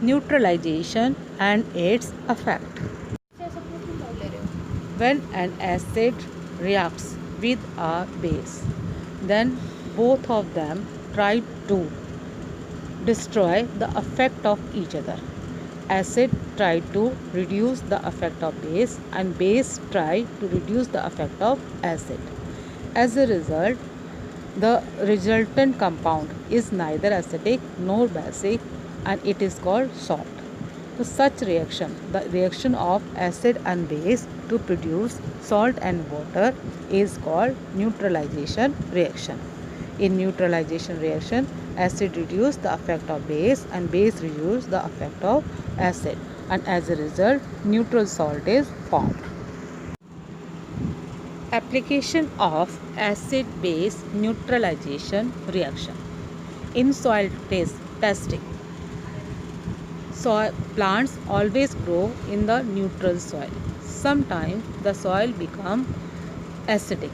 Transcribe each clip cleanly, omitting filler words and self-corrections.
Neutralization and its effect. When an acid reacts with a base, then both of them try to destroy the effect of each other. Acid try to reduce the effect of base and base try to reduce the effect of acid. As a result, the resultant compound is neither acidic nor basic and it is called salt. So such reaction, the reaction of acid and base to produce salt and water is called neutralization reaction. In neutralization reaction, acid reduce the effect of base and base reduce the effect of acid, and as a result neutral salt is formed. Application of acid-base neutralization reaction. In soil testing, plants always grow in the neutral soil. Sometimes the soil become acidic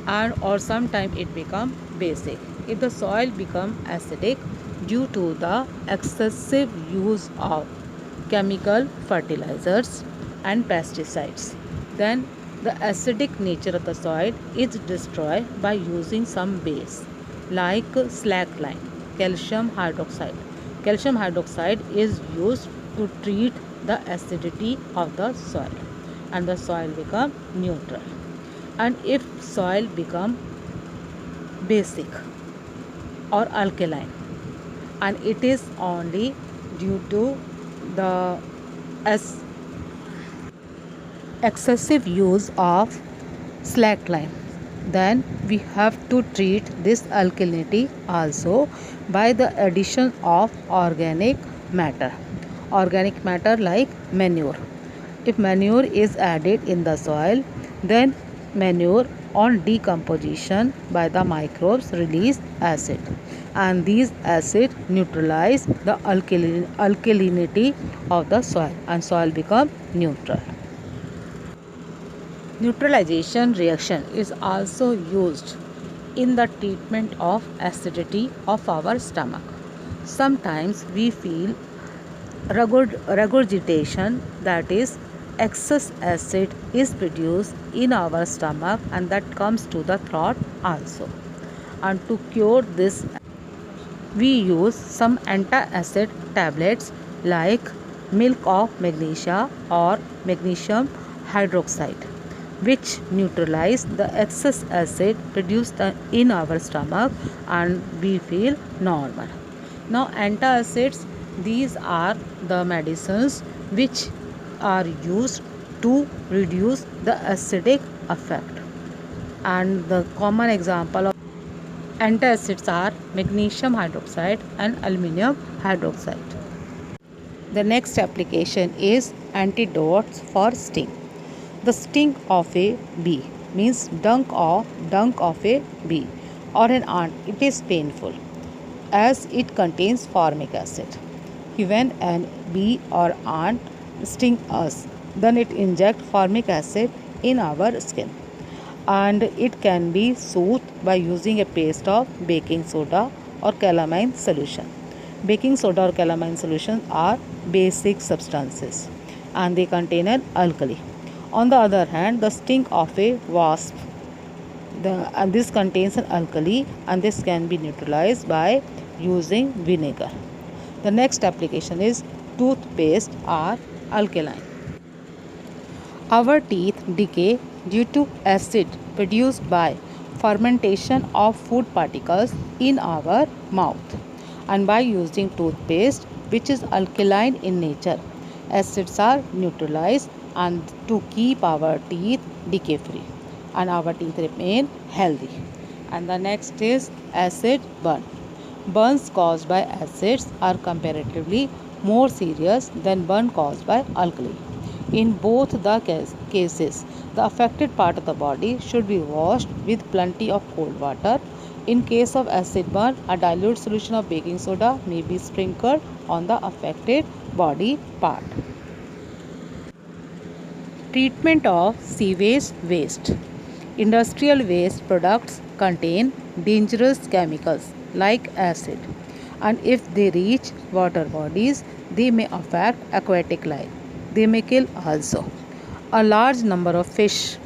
and or sometimes it become basic. If the soil become acidic due to the excessive use of chemical fertilizers and pesticides, then the acidic nature of the soil is destroyed by using some base like slackline, calcium hydroxide. Calcium hydroxide is used to treat the acidity of the soil and the soil become neutral. And if soil become basic or alkaline, and it is only due to the excessive use of slackline, then we have to treat this alkalinity also by the addition of organic matter like manure. If manure is added in the soil, then manure on decomposition by the microbes release acid, and these acid neutralize the alkalinity of the soil and soil become neutral. Neutralization reaction is also used in the treatment of acidity of our stomach. Sometimes we feel regurgitation, that is excess acid is produced in our stomach and that comes to the throat also. And to cure this, we use some antacid tablets like milk of magnesia or magnesium hydroxide, which neutralize the excess acid produced in our stomach and we feel normal. Now antacids, these are the medicines which are used to reduce the acidic effect, and the common example of antacids are magnesium hydroxide and aluminum hydroxide. The next application is antidotes for sting. The sting of a bee means dung of a bee or an ant. It is painful as it contains formic acid. When a bee or ant sting us, then it injects formic acid in our skin, and it can be soothed by using a paste of baking soda or calamine solution. Baking soda or calamine solution are basic substances and they contain an alkali. On the other hand, the sting of a wasp, and this contains an alkali and this can be neutralized by using vinegar. The next application is toothpaste are alkaline. Our teeth decay due to acid produced by fermentation of food particles in our mouth, and by using toothpaste which is alkaline in nature, acids are neutralized and to keep our teeth decay free and our teeth remain healthy. And the next is acid burn. Burns caused by acids are comparatively more serious than burn caused by alkali. In both the cases, the affected part of the body should be washed with plenty of cold water. In case of acid burn, a dilute solution of baking soda may be sprinkled on the affected body part. Treatment of sewage waste. Industrial waste products contain dangerous chemicals like acid, and if they reach water bodies, they may affect aquatic life. They may kill also. A large number of fish,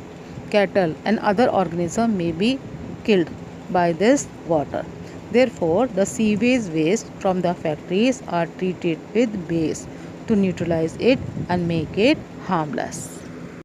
cattle, and other organisms may be killed by this water. Therefore, the sewage waste from the factories are treated with base to neutralize it and make it harmless.